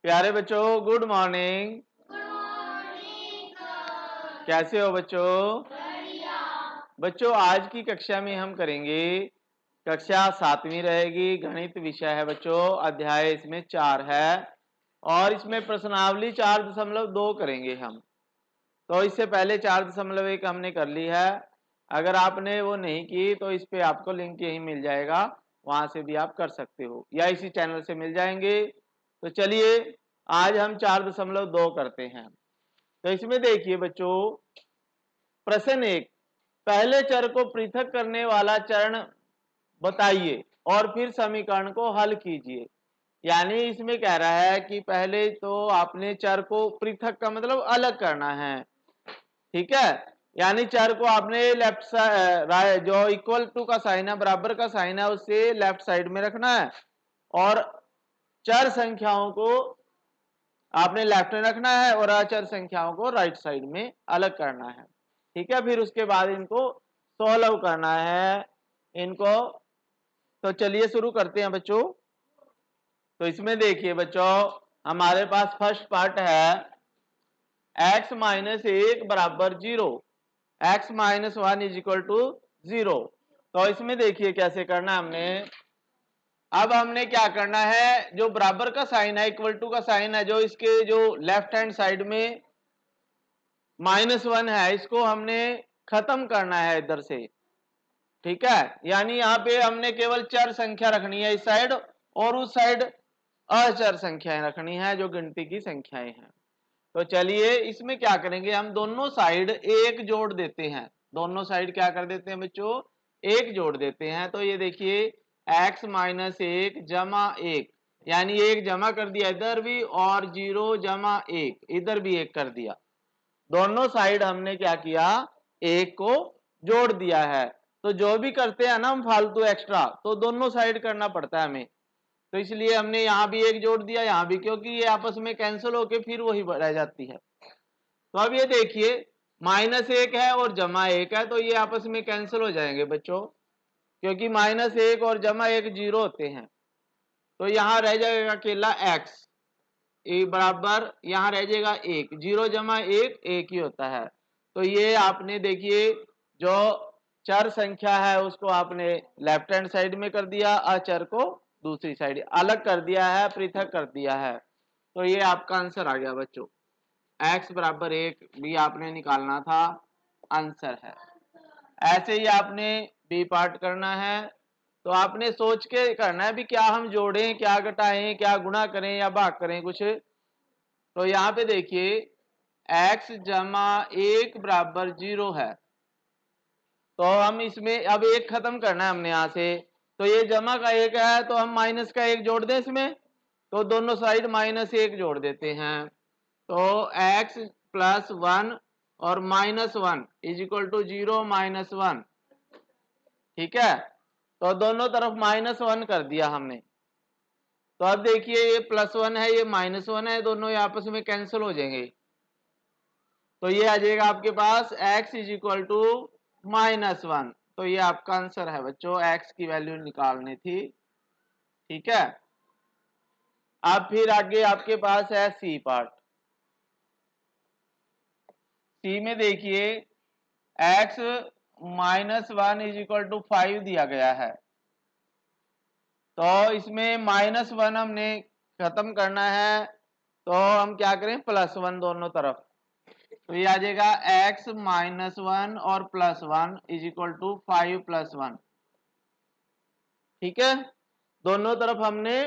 प्यारे बच्चों good morning. कैसे हो बच्चों? बच्चों आज की कक्षा में हम करेंगे, कक्षा 7वीं रहेगी, गणित विषय है बच्चों, अध्याय इसमें 4 है और इसमें प्रश्नावली 4.2 करेंगे हम। तो इससे पहले 4.1 हमने कर ली है। अगर आपने वो नहीं की तो इस पे आपको लिंक यही मिल जाएगा, वहां से भी आप कर सकते हो या इसी चैनल से मिल जाएंगे। तो चलिए आज हम 4.2 करते हैं। तो इसमें देखिए बच्चों, प्रश्न 1, पहले चर को पृथक करने वाला चरण बताइए और फिर समीकरण को हल कीजिए। यानी इसमें कह रहा है कि पहले तो आपने चर को पृथक का मतलब अलग करना है, ठीक है। यानी चर को आपने लेफ्ट साइड जो इक्वल टू का साइन है, बराबर का साइन है, उससे लेफ्ट साइड में रखना है और चर संख्याओं को आपने लेफ्ट में रखना है और अचर संख्याओं को राइट साइड में अलग करना है, ठीक है। फिर उसके बाद इनको सॉल्व करना है इनको। तो चलिए शुरू करते हैं बच्चों। तो इसमें देखिए बच्चों, हमारे पास फर्स्ट पार्ट है x माइनस 1 बराबर 0, x minus 1 is equal to 0। तो इसमें देखिए कैसे करना है हमने। अब हमने क्या करना है, जो बराबर का साइन है, इक्वल टू का साइन है, जो इसके जो लेफ्ट हैंड साइड में -1 है, इसको हमने खत्म करना है इधर से, ठीक है। यानी यहाँ पे हमने केवल चर संख्या रखनी है इस साइड और उस साइड अचर संख्याएं रखनी है जो गिनती की संख्याएं हैं। तो चलिए इसमें क्या करेंगे, हम दोनों साइड एक जोड़ देते हैं। दोनों साइड क्या कर देते हैं बच्चों, एक जोड़ देते हैं। तो ये देखिए x माइनस 1 जमा 1, यानी एक जमा कर दिया इधर भी और 0 जमा 1 इधर भी एक कर दिया। दोनों साइड हमने क्या किया, एक को जोड़ दिया है। तो जो भी करते हैं ना हम फालतू एक्स्ट्रा, तो दोनों साइड करना पड़ता है हमें। तो इसलिए हमने यहाँ भी एक जोड़ दिया, यहाँ भी, क्योंकि ये आपस में कैंसिल होके फिर वही रह जाती है। तो अब ये देखिए -1 है और जमा 1 है, तो ये आपस में कैंसिल हो जाएंगे बच्चों, क्योंकि -1 और जमा 1 0 होते हैं। तो यहाँ रह जाएगा अकेला x बराबर, यहाँ रह जाएगा 1, 0 जमा 1 1 ही होता है। तो ये आपने देखिए जो चर संख्या है उसको आपने लेफ्ट हैंड साइड में कर दिया, अचर को दूसरी साइड अलग कर दिया है, पृथक कर दिया है। तो ये आपका आंसर आ गया बच्चों, x बराबर 1 भी आपने निकालना था, आंसर है। ऐसे ही आपने बी पार्ट करना है। तो आपने सोच के करना है भी क्या हम जोड़ें, क्या घटाएं, क्या गुणा करें या भाग करें कुछ। तो यहाँ पे देखिए x जमा 1 बराबर 0 है, तो हम इसमें अब एक खत्म करना है हमने यहाँ से। तो ये जमा का 1 है तो हम माइनस का 1 जोड़ दें इसमें, तो दोनों साइड -1 जोड़ देते हैं। तो x प्लस 1 और -1 इज इक्वल टू 0 -1, ठीक है। तो दोनों तरफ -1 कर दिया हमने। तो अब देखिए ये +1 है, ये -1 है, दोनों आपस में कैंसिल हो जाएंगे। तो ये आ जाएगा आपके पास x इज इक्वल टू -1। तो ये आपका आंसर है बच्चों, x की वैल्यू निकालनी थी, ठीक है। अब फिर आगे आपके पास है सी पार्ट। सी में देखिए x -1 इज इक्वल टू 5 दिया गया है। तो इसमें -1 हमने खत्म करना है, तो हम क्या करें, +1 दोनों तरफ। तो ये आ जाएगा x -1 और +1 इज इक्वल टू 5 + 1, ठीक है। दोनों तरफ हमने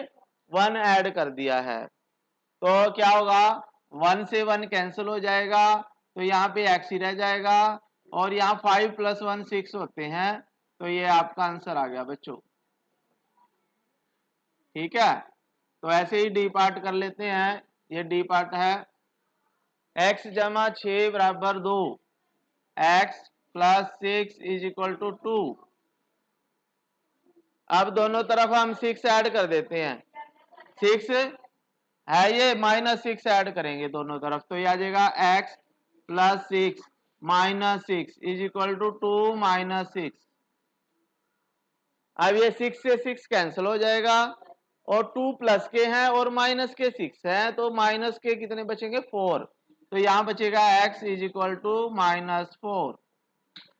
1 ऐड कर दिया है। तो क्या होगा, 1 से 1 कैंसिल हो जाएगा, तो यहाँ पे x ही रह जाएगा और यहाँ 5 + 1 6 होते हैं। तो ये आपका आंसर आ गया बच्चों, ठीक है। तो ऐसे ही डी पार्ट कर लेते हैं। ये डी पार्ट है x जमा 6 बराबर 2, x plus 6 is equal to 2। अब दोनों तरफ हम 6 ऐड कर देते हैं। 6 है ये, -6 ऐड करेंगे दोनों तरफ, तो ये आ जाएगा x plus 6 -6 is equal to 2 -6। अब ये 6 से 6 कैंसिल हो जाएगा और 2 प्लस के हैं और माइनस के 6 हैं, तो माइनस के कितने बचेंगे 4, तो यहां बचेगा x इज इक्वल टू -4।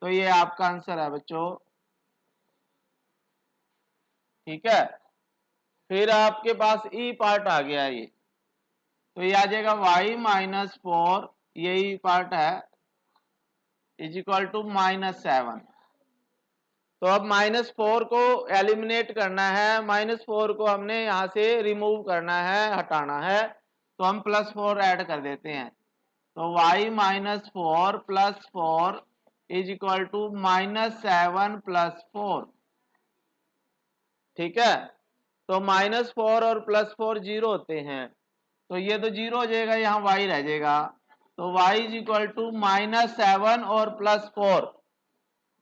तो ये आपका आंसर है बच्चों। ठीक है, फिर आपके पास ई पार्ट आ गया ये, तो ये आ जाएगा y-4, यही पार्ट है, इज इक्वल टू -7। तो अब -4 को एलिमिनेट करना है, -4 को हमने यहां से रिमूव करना है, हटाना है, तो हम +4 ऐड कर देते हैं। तो y-4 + 4 इज इक्वल टू -7 + 4। ठीक है, तो -4 और +4 0 होते हैं, तो ये तो 0 हो जाएगा, यहाँ y रह जाएगा। तो y इज इक्वल टू -7 और +4,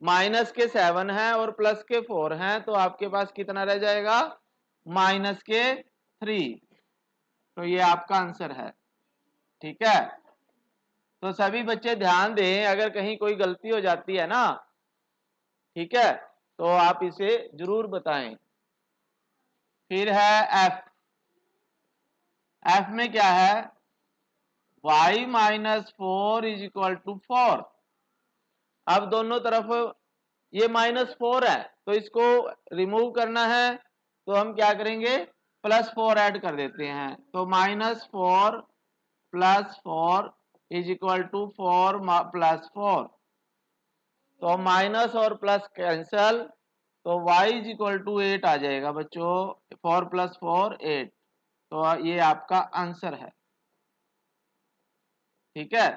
माइनस के 7 है और प्लस के 4 हैं, तो आपके पास कितना रह जाएगा -3। तो ये आपका आंसर है। ठीक है, तो सभी बच्चे ध्यान दें, अगर कहीं कोई गलती हो जाती है ना, ठीक है, तो आप इसे जरूर बताएं। फिर है एफ में क्या है, y-4 इज इक्वल टू 4। अब दोनों तरफ ये -4 है, तो इसको रिमूव करना है, तो हम क्या करेंगे +4 ऐड कर देते हैं। तो -4 + 4 इज इक्वल टू 4 + 4। तो माइनस और प्लस कैंसल, तो y इज इक्वल टू 8 आ जाएगा बच्चों। 4 + 4 8, तो ये आपका आंसर है। ठीक है,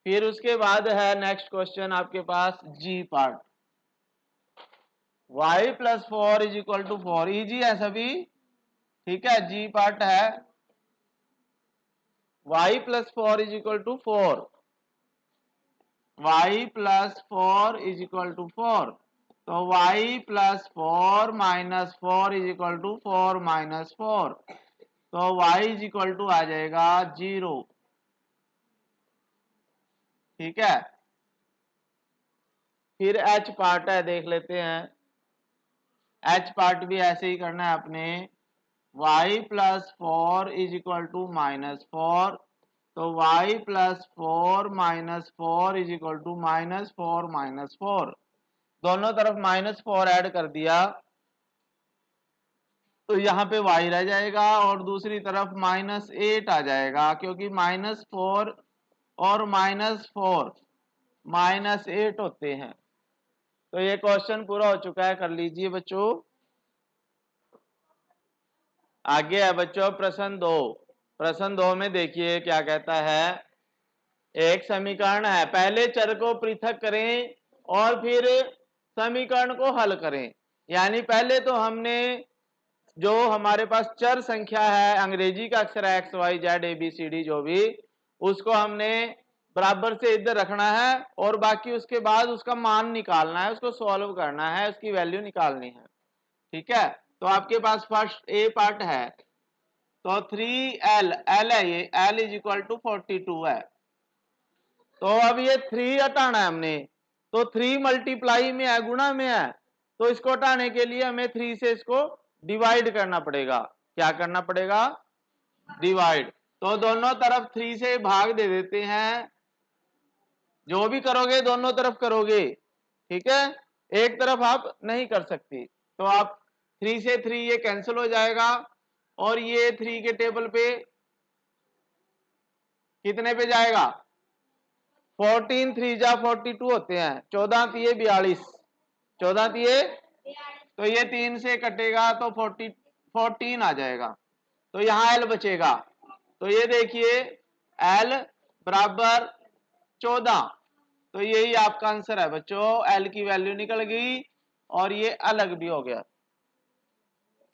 फिर उसके बाद है नेक्स्ट क्वेश्चन आपके पास G part. y + 4 is equal to 4, easy है सभी। ठीक है, जी पार्ट है y + 4 is equal to 4, y + 4 is equal to 4, तो y + 4 - 4 इज इक्वल टू 4 - 4, तो y इज इक्वल टू आ जाएगा 0। ठीक है, फिर h पार्ट है, देख लेते हैं। h पार्ट भी ऐसे ही करना है अपने, y + 4 इज इक्वल टू -4, तो y + 4 - 4 इज इक्वल टू -4 - 4, दोनों तरफ -4 ऐड कर दिया, तो यहाँ पे y रह जाएगा और दूसरी तरफ -8 आ जाएगा, क्योंकि -4 और -4 -8 होते हैं। तो ये क्वेश्चन पूरा हो चुका है, कर लीजिए बच्चों। आगे है बच्चों प्रश्न 2। प्रश्न 2 में देखिए क्या कहता है, एक समीकरण है, पहले चर को पृथक करें और फिर समीकरण को हल करें। यानी पहले तो हमने जो हमारे पास चर संख्या है, अंग्रेजी का अक्षर है XYZ ABCD जो भी, उसको हमने बराबर से इधर रखना है और बाकी उसके बाद उसका मान निकालना है, उसको सॉल्व करना है, उसकी वैल्यू निकालनी है। ठीक है, तो आपके पास फर्स्ट ए पार्ट है, तो 3L है, ये L इज इक्वल टू 42 है। तो अब ये 3 हटाना है हमने, तो 3 मल्टीप्लाई में है, गुणा में है, तो इसको हटाने के लिए हमें 3 से इसको डिवाइड करना पड़ेगा। क्या करना पड़ेगा, डिवाइड। तो दोनों तरफ 3 से भाग दे देते हैं, जो भी करोगे दोनों तरफ करोगे। ठीक है, एक तरफ आप नहीं कर सकती, तो आप 3 से 3 ये कैंसिल हो जाएगा, और ये 3 के टेबल पे कितने पे जाएगा, 14 3 जा 42 होते हैं, 14 तिये 42, 14 तिये, तो ये 3 से कटेगा तो 14 आ जाएगा, तो यहां L बचेगा। तो ये देखिए L बराबर 14, तो यही आपका आंसर है बच्चों। L की वैल्यू निकल गई और ये अलग भी हो गया।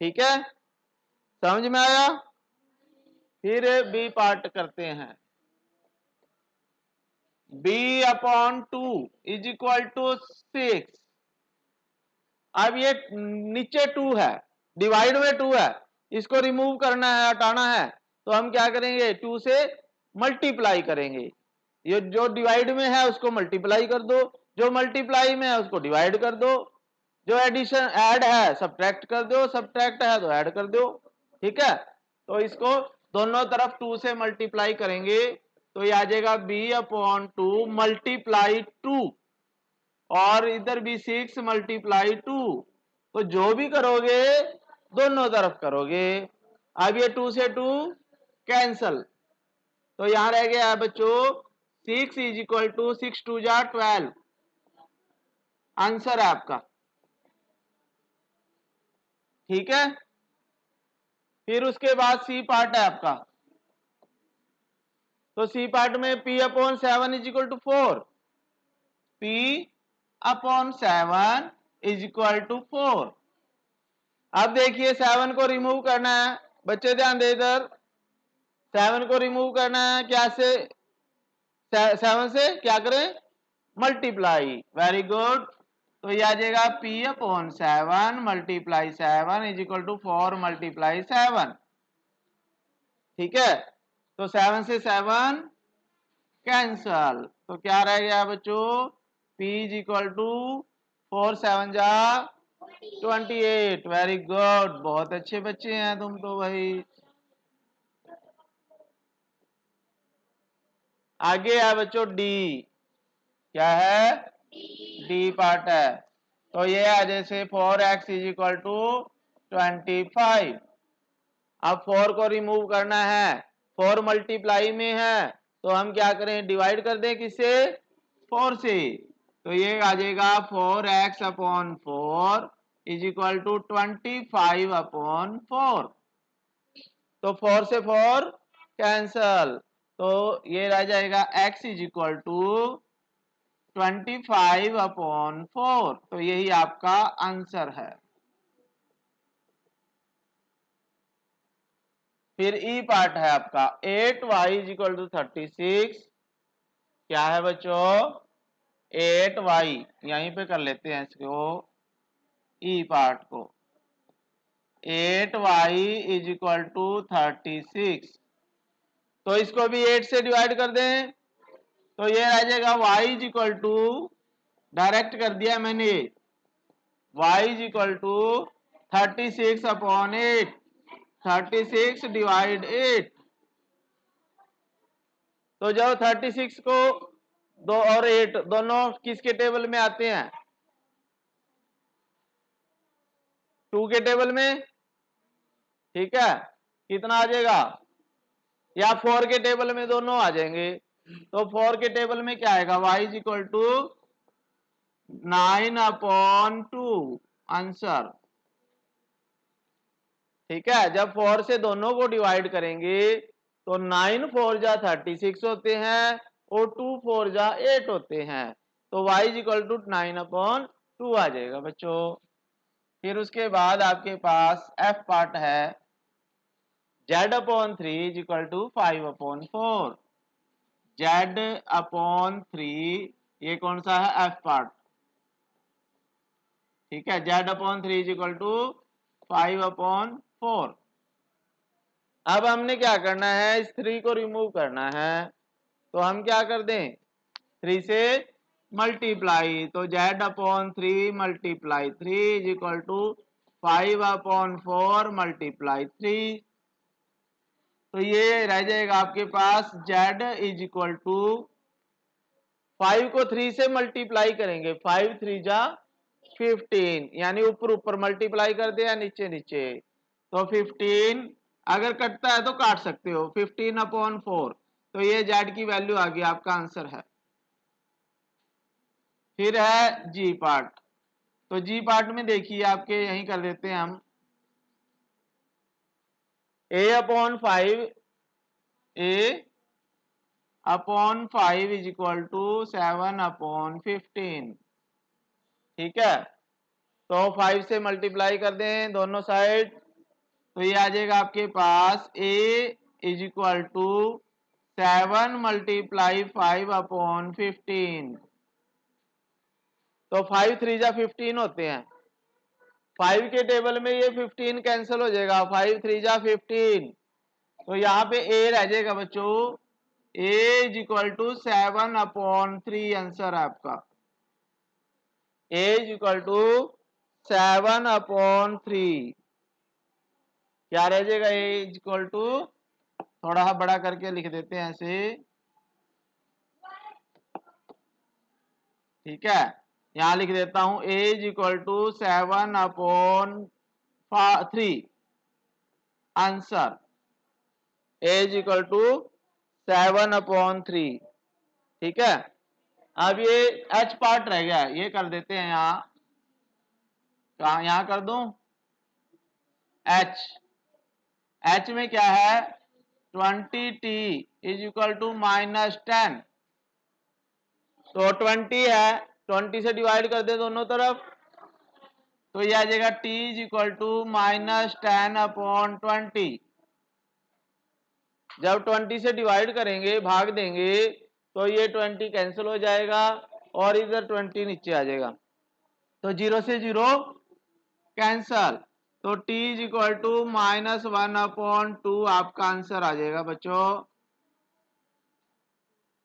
ठीक है, समझ में आया। फिर बी पार्ट करते हैं, b/2 इज इक्वल टू 6। अब ये नीचे 2 है, डिवाइड में 2 है, इसको रिमूव करना है, हटाना है, तो हम क्या करेंगे 2 से मल्टीप्लाई करेंगे। ये जो डिवाइड में है उसको मल्टीप्लाई कर दो, जो मल्टीप्लाई में है उसको डिवाइड कर दो। जो एडिशन ऐड है सब्ट्रैक्ट कर दो, सब्ट्रैक्ट है तो ऐड कर दो, ठीक है। तो इसको दोनों तरफ 2 से मल्टीप्लाई करेंगे तो ये आ जाएगा b/2 मल्टीप्लाई 2, और इधर भी 6 मल्टीप्लाई 2। तो जो भी करोगे दोनों तरफ करोगे। अब ये 2 से 2 कैंसल, तो यहां रह गया है बच्चों 6 इज इक्वल टू 6 2 जा 12, आंसर है आपका, ठीक है। फिर उसके बाद सी पार्ट है आपका, तो सी पार्ट में p/7 is equal to 4, p/7 is equal to 4। अब देखिए 7 को रिमूव करना है, बच्चे ध्यान दे इधर, 7 को रिमूव करना है, क्या से 7 से क्या करें मल्टीप्लाई, वेरी गुड। तो ये आ जाएगा p/7 multiply 7 is equal to 4 multiply 7, ठीक है। तो 7 से 7 कैंसल, तो क्या रह गया बच्चों p इज इक्वल टू 4 7 जा 28, वेरी गुड, बहुत अच्छे बच्चे हैं तुम तो भाई। आगे है बच्चों डी, क्या है डी पार्ट है, तो ये है जैसे 4x इज इक्वल टू 25। अब 4 को रिमूव करना है, 4 मल्टीप्लाई में है तो हम क्या करें डिवाइड कर दें किससे 4 से, तो ये आ जाएगा 4x/4 इज इक्वल टू 25/4। तो 4 से 4 कैंसल, तो ये रह जाएगा x इज इक्वल टू 25/4, तो यही आपका आंसर है। फिर ई पार्ट है आपका 8y इज इक्वल टू 36, क्या है बच्चों 8y, यहीं पे कर लेते हैं इसको ई पार्ट को, 8y इज इक्वल टू 36, तो इसको भी 8 से डिवाइड कर दें तो ये रह जाएगा y is equal to, direct कर दिया मैंने, y is equal to 36/8, 36 divide 8, तो जब 36 को 2 और 8 दोनों किसके टेबल में आते हैं 2 के टेबल में, ठीक है, कितना आ जाएगा, या 4 के टेबल में दोनों आ जाएंगे, तो 4 के टेबल में क्या आएगा y is equal to 9/2, answer, ठीक है। जब 4 से दोनों को डिवाइड करेंगे तो 9 4 जा 36 होते हैं और 2 4 जा 8 होते हैं, तो y इज इक्वल टू 9/2 आ जाएगा बच्चों। फिर उसके बाद आपके पास f पार्ट है z/3 is equal to 5/4, z/3, ये कौन सा है f पार्ट, ठीक है, z/3 इज इक्वल टू 5/4। अब हमने क्या करना है इस 3 को रिमूव करना है, तो हम क्या कर दें 3 से मल्टीप्लाई, तो z/3 multiply 3 is equal to 5/4 multiply 3, तो ये रह जाएगा आपके पास z इज इक्वल टू 5 को 3 से मल्टीप्लाई करेंगे, 5 3 जा 15, यानी ऊपर ऊपर मल्टीप्लाई कर दे या नीचे नीचे, तो 15 अगर कटता है तो काट सकते हो 15/4, तो ये z की वैल्यू आ गई, आपका आंसर है। फिर है जी पार्ट, तो जी पार्ट में देखिए आपके यहीं कर देते हैं हम, a/5 इज इक्वल टू 7/15, ठीक है। तो 5 से मल्टीप्लाई कर दें दोनों साइड, तो ये आ जाएगा आपके पास a is equal to 7 multiply 5/15, तो 5 3 जा 15 होते हैं, 5 के टेबल में ये 15 कैंसिल हो जाएगा, 5 3 जा 15, तो यहाँ पे a रह जाएगा बच्चों, a is equal to 7/3, answer है आपका, a इज इक्वल टू 7/3 क्या रह जाएगा, ए इक्वल टू, थोड़ा बड़ा करके लिख देते हैं ऐसे, ठीक है, यहां लिख देता हूं a equal to 7/3 answer, a equal to 7/3, ठीक है। अब ये एच पार्ट रह गया, ये कर देते हैं यहाँ, कहा यहां कर दूं, एच, एच में क्या है 20t इज इक्वल टू -10, तो 20 है, 20 से डिवाइड कर दे दोनों तरफ, तो ये आ जाएगा t इज इक्वल टू -10/20, जब 20 से डिवाइड करेंगे भाग देंगे तो ये 20 कैंसिल हो जाएगा और इधर 20 नीचे आ जाएगा, तो 0 से 0 कैंसल, तो t इज इक्वल टू -1/2 आपका आंसर आ जाएगा बच्चों।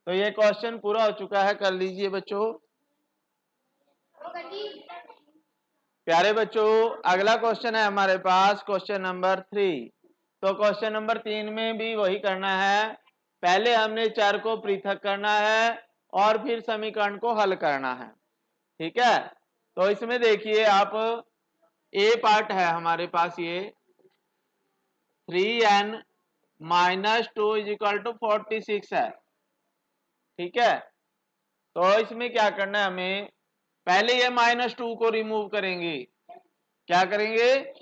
तो ये क्वेश्चन पूरा हो चुका है, कर लीजिए बच्चों। प्यारे बच्चों, अगला क्वेश्चन है हमारे पास क्वेश्चन नंबर 3। तो क्वेश्चन नंबर 3 में भी वही करना है, पहले हमने चर को पृथक करना है और फिर समीकरण को हल करना है, ठीक है। तो इसमें देखिए आप, ए पार्ट है हमारे पास ये 3n - 2 इज इक्वल टू 46 है, ठीक है। तो इसमें क्या करना है हमें, पहले ये -2 को रिमूव करेंगे, क्या करेंगे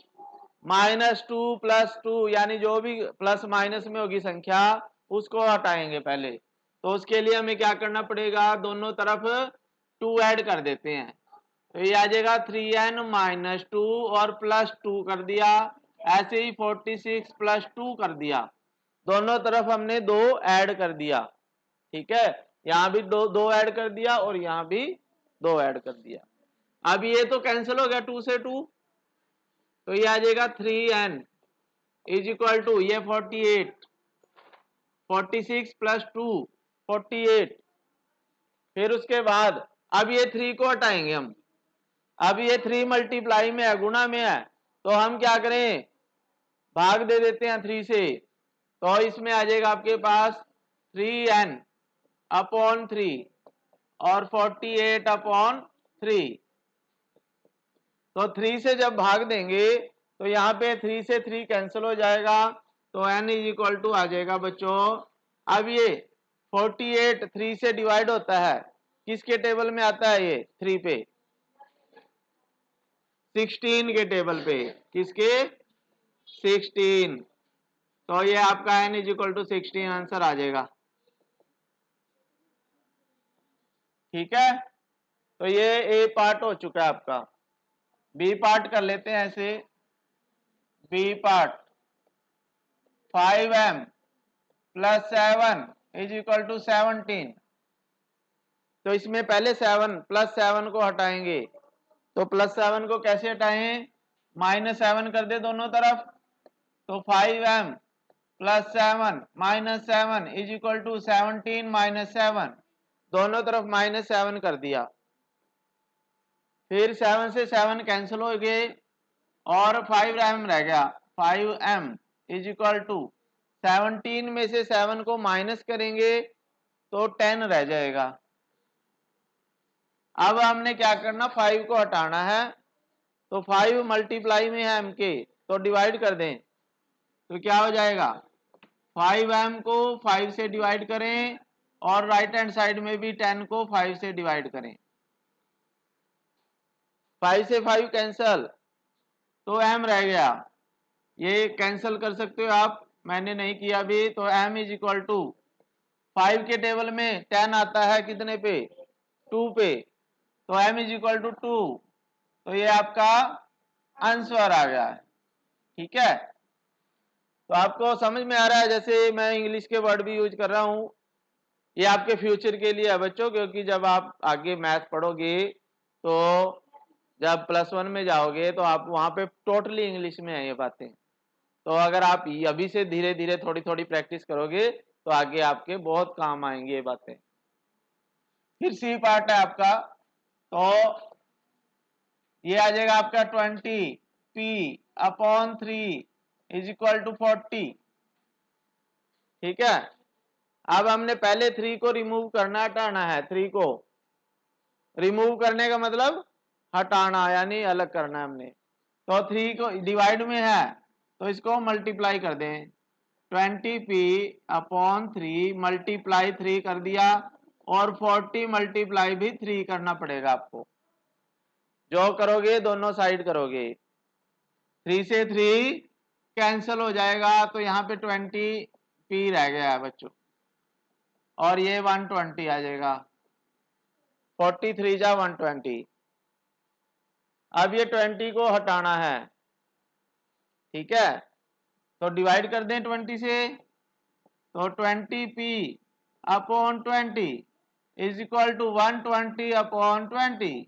-2 + 2 यानी जो भी प्लस माइनस में होगी संख्या उसको हटाएंगे पहले, तो उसके लिए हमें क्या करना पड़ेगा, दोनों तरफ 2 ऐड कर देते हैं, तो ये आ जाएगा 3n - 2 और +2 कर दिया, ऐसे ही 46 + 2 कर दिया, दोनों तरफ हमने 2 ऐड कर दिया, ठीक है, यहां भी दो ऐड कर दिया और यहां भी 2 ऐड कर दिया। अब ये तो कैंसिल हो गया 2 से 2, तो ये आ जाएगा 3n इज इक्वल टू ये 48, 46 + 2 48, फिर उसके बाद अब ये 3 को हटाएंगे हम, अब ये 3 मल्टीप्लाई में है, गुणा में है, तो हम क्या करें भाग दे देते हैं 3 से, तो इसमें आ जाएगा आपके पास 3n/3 और 48/3, तो 3 से जब भाग देंगे तो यहाँ पे 3 से 3 कैंसिल हो जाएगा, तो n इज इक्वल टू आ जाएगा बच्चों, अब ये 48 3 से डिवाइड होता है, किसके टेबल में आता है ये 3 पे 16 के टेबल पे, किसके 16, तो ये आपका n is equal to 16 answer आ जाएगा, ठीक है। तो ये ए पार्ट हो चुका है आपका, बी पार्ट कर लेते हैं ऐसे, B part 5m + 7 is equal to 17, तो इसमें पहले 7 +7 को हटाएंगे, तो +7 को कैसे हटाएं, -7 कर दे दोनों तरफ, तो 5m + 7 - 7 इज इक्वल टू 17 - 7, दोनों तरफ -7 कर दिया, फिर 7 से 7 कैंसिल हो गए और 5m रह गया, 5m इज इक्वल टू 17 में से 7 को माइनस करेंगे तो 10 रह जाएगा। अब हमने क्या करना, 5 को हटाना है, तो 5 मल्टीप्लाई में है m के, तो डिवाइड कर दें, तो क्या हो जाएगा 5m को 5 से डिवाइड करें और राइट हैंड साइड में भी 10 को 5 से डिवाइड करें, 5 से 5 कैंसल, तो m रह गया, ये कैंसिल कर सकते हो आप, मैंने नहीं किया अभी, तो m इज इक्वल टू 5 के टेबल में 10 आता है कितने पे 2 पे, तो m इज इक्वल टू 2, तो ये आपका आंसर आ गया है, ठीक है। तो आपको समझ में आ रहा है, जैसे मैं इंग्लिश के वर्ड भी यूज कर रहा हूं, ये आपके फ्यूचर के लिए है बच्चों, क्योंकि जब आप आगे मैथ पढ़ोगे तो जब +1 में जाओगे तो आप वहां पे टोटली इंग्लिश में है ये बातें, तो अगर आप अभी से धीरे धीरे थोड़ी थोड़ी प्रैक्टिस करोगे तो आगे आपके बहुत काम आएंगे ये बातें। फिर सी पार्ट है आपका, तो ये आ जाएगा आपका 20p/3 इज इक्वल टू 40। ठीक है, अब हमने पहले 3 को रिमूव करना, हटाना है। 3 को रिमूव करने का मतलब हटाना, यानी अलग करना है हमने। तो 3 को डिवाइड में है तो इसको मल्टीप्लाई कर दें। 20p/3 मल्टीप्लाई 3 कर दिया, और 40 मल्टीप्लाई भी 3 करना पड़ेगा आपको। जो करोगे दोनों साइड करोगे, 3 से 3 कैंसिल हो जाएगा, तो यहाँ पे 20p रह गया है बच्चों, और ये 120 आ जाएगा। 43 जा 120। अब ये 20 को हटाना है। ठीक है, तो डिवाइड कर दें 20 से, तो 20p/20 इज इक्वल टू 120/20।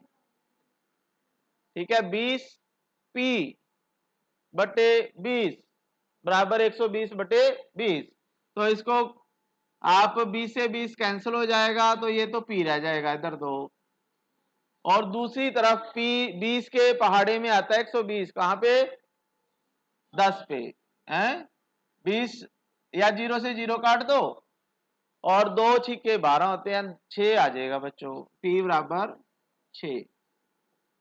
ठीक है, 20p/20 बराबर 120/20। तो इसको आप 20 से 20 कैंसिल हो जाएगा, तो ये तो p रह जाएगा इधर दो। और दूसरी तरफ p 20 के पहाड़े में आता है 120, कहां पे? 10 पे हैं। 20 या 0 से 0 काट दो, और 2 छिक्के 12 होते हैं, 6 आ जाएगा बच्चों। p बराबर 6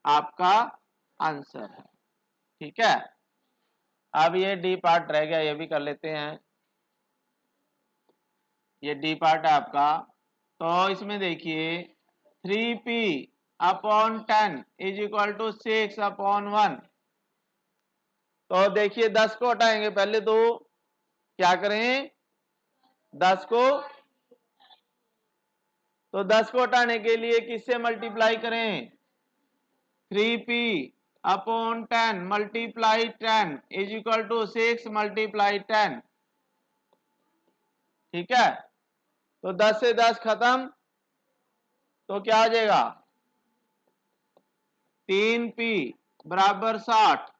आपका आंसर है। ठीक है, अब ये डी पार्ट रह गया, ये भी कर लेते हैं। ये डी पार्ट है आपका। तो इसमें देखिए 3p/10 इज इक्वल टू 6/1। तो देखिए 10 को हटाएंगे पहले, तो क्या करें? 10 को, तो 10 को हटाने के लिए किससे मल्टीप्लाई करें? 3p/10 multiply 10 is equal to 6 multiply 10। ठीक है, तो 10 से 10 खत्म, तो क्या आ जाएगा? 3p बराबर 60।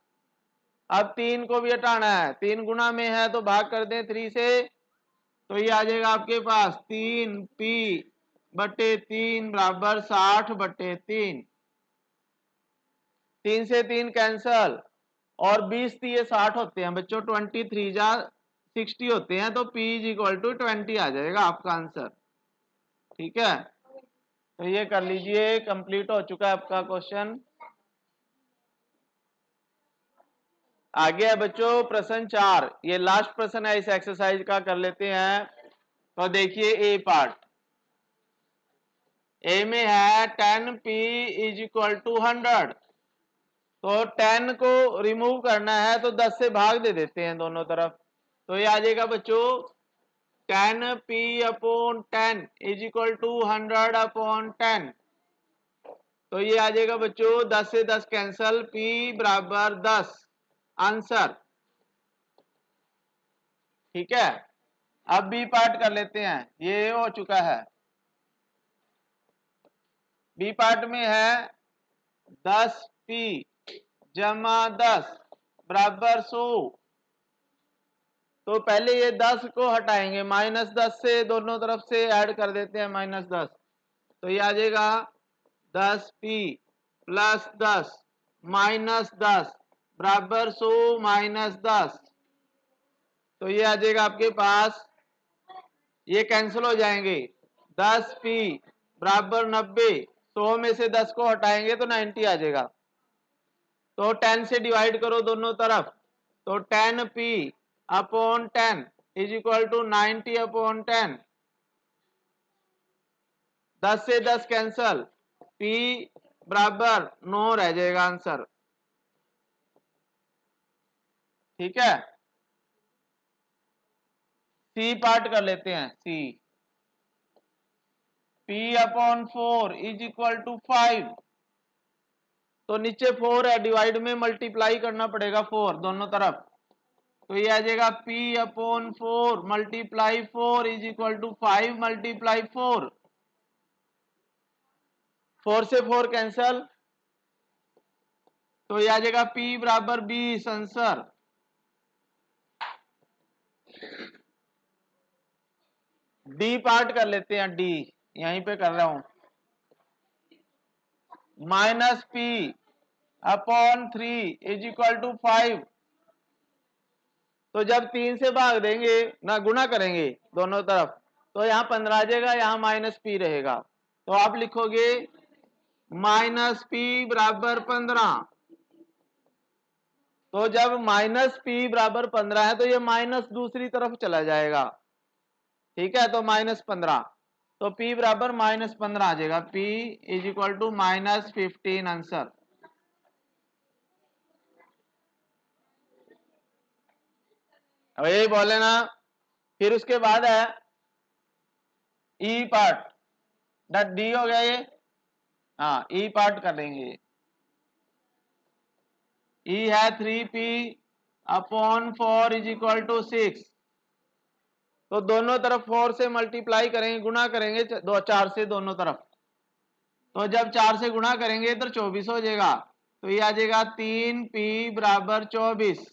अब 3 को भी हटाना है, 3 गुना में है तो भाग कर दें 3 से, तो ये आ जाएगा आपके पास 3p/3 बराबर 60/3। 3 से 3 कैंसल, और 20 ये 60 होते हैं बच्चों, 23 जा 60 होते हैं, तो p इज इक्वल टू 20 आ जाएगा आपका आंसर। ठीक है, तो ये कर लीजिए, कंप्लीट हो चुका है आपका क्वेश्चन। आगे है बच्चों प्रश्न 4, ये लास्ट प्रश्न है इस एक्सरसाइज का, कर लेते हैं। तो देखिए ए पार्ट, ए में है 10p इज इक्वल टू 100। तो 10 को रिमूव करना है, तो 10 से भाग दे देते हैं दोनों तरफ। तो ये आ जाएगा बच्चों 10p/10 इज इक्वल टू 100/10। तो ये आ जाएगा बच्चों 10 से 10 कैंसल, p बराबर 10 आंसर। ठीक है, अब बी पार्ट कर लेते हैं, ये हो चुका है। बी पार्ट में है 10p जमा 10 बराबर 100। तो पहले ये 10 को हटाएंगे, -10 से दोनों तरफ से ऐड कर देते हैं -10। तो ये आ जाएगा 10p + 10 - 10 बराबर 100 - 10। तो ये आ जाएगा आपके पास, ये कैंसिल हो जाएंगे। 10p बराबर 90, 100 में से 10 को हटाएंगे तो 90 आ जाएगा। तो 10 से डिवाइड करो दोनों तरफ, तो 10p/10 इज इक्वल टू 90/10। 10 से 10 कैंसल, p बराबर 9 रह जाएगा आंसर। ठीक है, सी पार्ट कर लेते हैं। सी, p/4 इज इक्वल टू 5। तो नीचे 4 है, डिवाइड में मल्टीप्लाई करना पड़ेगा 4 दोनों तरफ। तो ये आ जाएगा p/4 multiply 4 is equal to 5 multiply 4। 4 से 4 कैंसल, तो ये आ जाएगा p बराबर 20 आंसर। डी पार्ट कर लेते हैं, डी यहीं पे कर रहा हूं। -p upon 3 is equal to 5। तो जब 3 से भाग देंगे ना, गुना करेंगे दोनों तरफ, तो यहाँ 15 आ जाएगा, यहाँ माइनस पी रहेगा। तो आप लिखोगे माइनस पी बराबर 15। तो जब माइनस पी बराबर 15 है तो ये माइनस दूसरी तरफ चला जाएगा, ठीक है। तो -15, तो p बराबर -15 आ जाएगा। p is equal to -15 answer. अब यही बोले ना। फिर उसके बाद है ई पार्ट, डट डी हो गया ये। हाँ, ई पार्ट कर लेंगे। ई है 3p upon 4 is equal to 6। तो दोनों तरफ 4 से मल्टीप्लाई करेंगे, गुणा करेंगे 4 से दोनों तरफ। तो जब 4 से गुणा करेंगे तो 24 हो जाएगा। तो ये आ जाएगा 3p बराबर 24।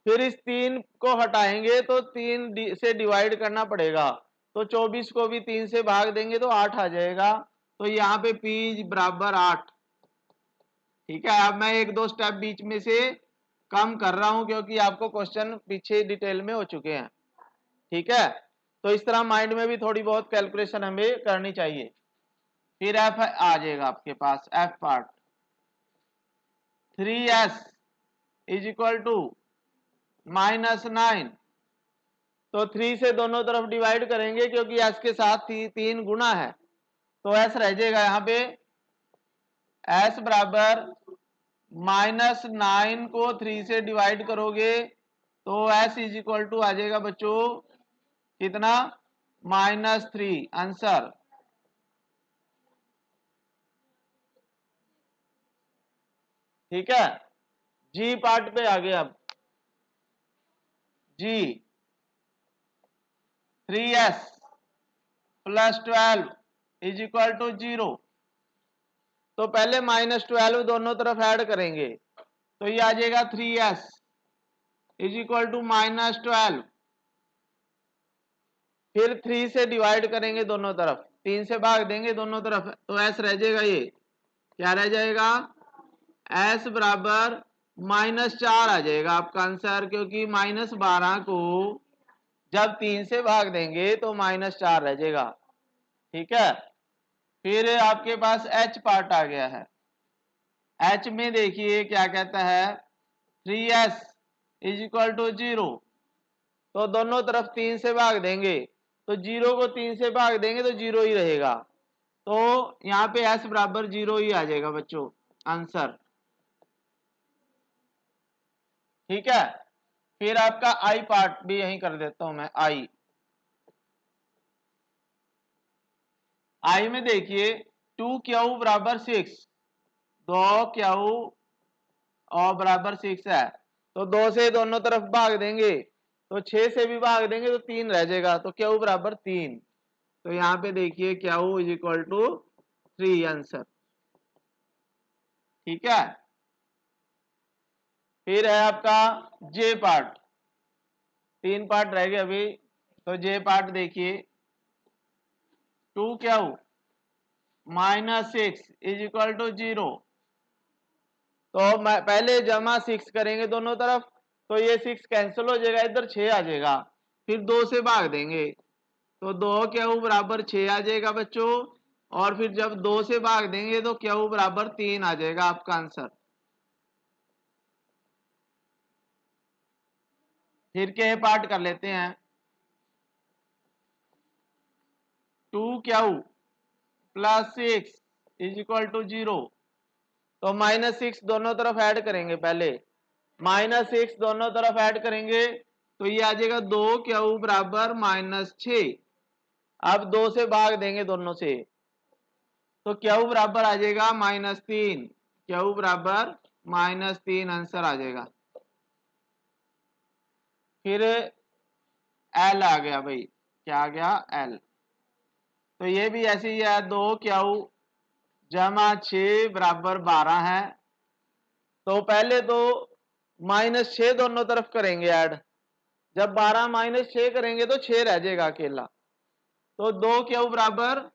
फिर इस 3 को हटाएंगे तो 3 से डिवाइड करना पड़ेगा। तो 24 को भी 3 से भाग देंगे तो 8 आ जाएगा। तो यहाँ पे p बराबर 8। ठीक है। अब मैं एक दो स्टेप बीच में से कम कर रहा हूं क्योंकि आपको क्वेश्चन पीछे डिटेल में हो चुके हैं। ठीक है। तो इस तरह माइंड में भी थोड़ी बहुत कैलकुलेशन हमें करनी चाहिए। फिर एफ आ जाएगा आपके पास, F part 3s is equal to -9। तो 3 से दोनों तरफ डिवाइड करेंगे क्योंकि s के साथ 3 गुना है। तो s रह जाएगा यहाँ पे, s बराबर -9 को 3 से डिवाइड करोगे तो s इज इक्वल टू आ जाएगा बच्चों कितना, -3 आंसर। ठीक है। जी पार्ट पे आ गए। अब G 3s plus 12 is equal to 0। तो पहले -12 दोनों तरफ ऐड करेंगे तो ये आ जाएगा 3s इज इक्वल टू -12। फिर 3 से डिवाइड करेंगे दोनों तरफ, 3 से भाग देंगे दोनों तरफ, तो s रह जाएगा। ये क्या रह जाएगा, s बराबर -4 आ जाएगा आपका आंसर, क्योंकि -12 को जब 3 से भाग देंगे तो -4 रह जाएगा। ठीक है। फिर आपके पास h पार्ट आ गया है। h में देखिए क्या कहता है, 3s इज इक्वल टू 0। तो दोनों तरफ 3 से भाग देंगे तो 0 को 3 से भाग देंगे तो 0 ही रहेगा। तो यहाँ पे s बराबर 0 ही आ जाएगा बच्चों आंसर। ठीक है। फिर आपका आई पार्ट भी यहीं कर देता हूं मैं। आई में देखिए 2q बराबर 6, 2q और बराबर 6 है। तो 2 से दोनों तरफ भाग देंगे तो 6 से भी भाग देंगे तो 3 रह जाएगा। तो q बराबर 3। तो यहाँ पे देखिए q is equal to 3 answer. ठीक है। फिर है आपका जे पार्ट, 3 पार्ट रह गए अभी। तो जे पार्ट देखिए 2q -6 इज इक्वल टू 0। तो पहले जमा 6 करेंगे दोनों तरफ तो ये 6 कैंसिल हो जाएगा, इधर 6 आ जाएगा। फिर 2 से भाग देंगे तो 2q बराबर 6 आ जाएगा बच्चों। और फिर जब 2 से भाग देंगे तो q बराबर 3 आ जाएगा आपका आंसर। फिर के पार्ट कर लेते हैं। 2q plus 6 is equal to 0। तो -6 दोनों तरफ ऐड करेंगे पहले, -6 दोनों तरफ ऐड करेंगे तो ये आ जाएगा 2q बराबर -6। अब 2 से भाग देंगे दोनों से तो q बराबर आ जाएगा -3। q बराबर -3 आंसर आ जाएगा। फिर l आ गया भाई, क्या आ गया, l। तो ये भी ऐसे ही है, 2q जमा 6 बराबर 12 है। तो पहले तो -6 दोनों तरफ करेंगे ऐड। जब 12 -6 करेंगे तो 6 रह जाएगा अकेला। तो 2q बराबर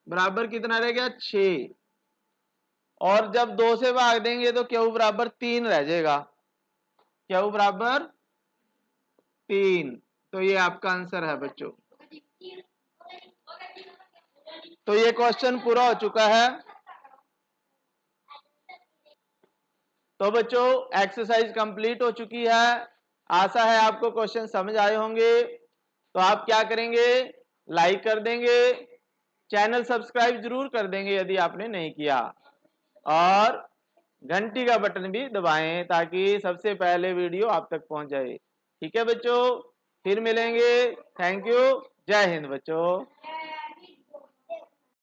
बराबर कितना रह गया 6, और जब 2 से भाग देंगे तो क्यू बराबर 3 रह जाएगा, क्यू बराबर 3। तो ये आपका आंसर है बच्चों। तो ये क्वेश्चन पूरा हो चुका है। तो बच्चों एक्सरसाइज कंप्लीट हो चुकी है। आशा है आपको क्वेश्चन समझ आए होंगे। तो आप क्या करेंगे, लाइक कर देंगे, चैनल सब्सक्राइब जरूर कर देंगे यदि आपने नहीं किया, और घंटी का बटन भी दबाएं ताकि सबसे पहले वीडियो आप तक पहुंच जाए। ठीक है बच्चों, फिर मिलेंगे। Thank you. जय हिंद बच्चों।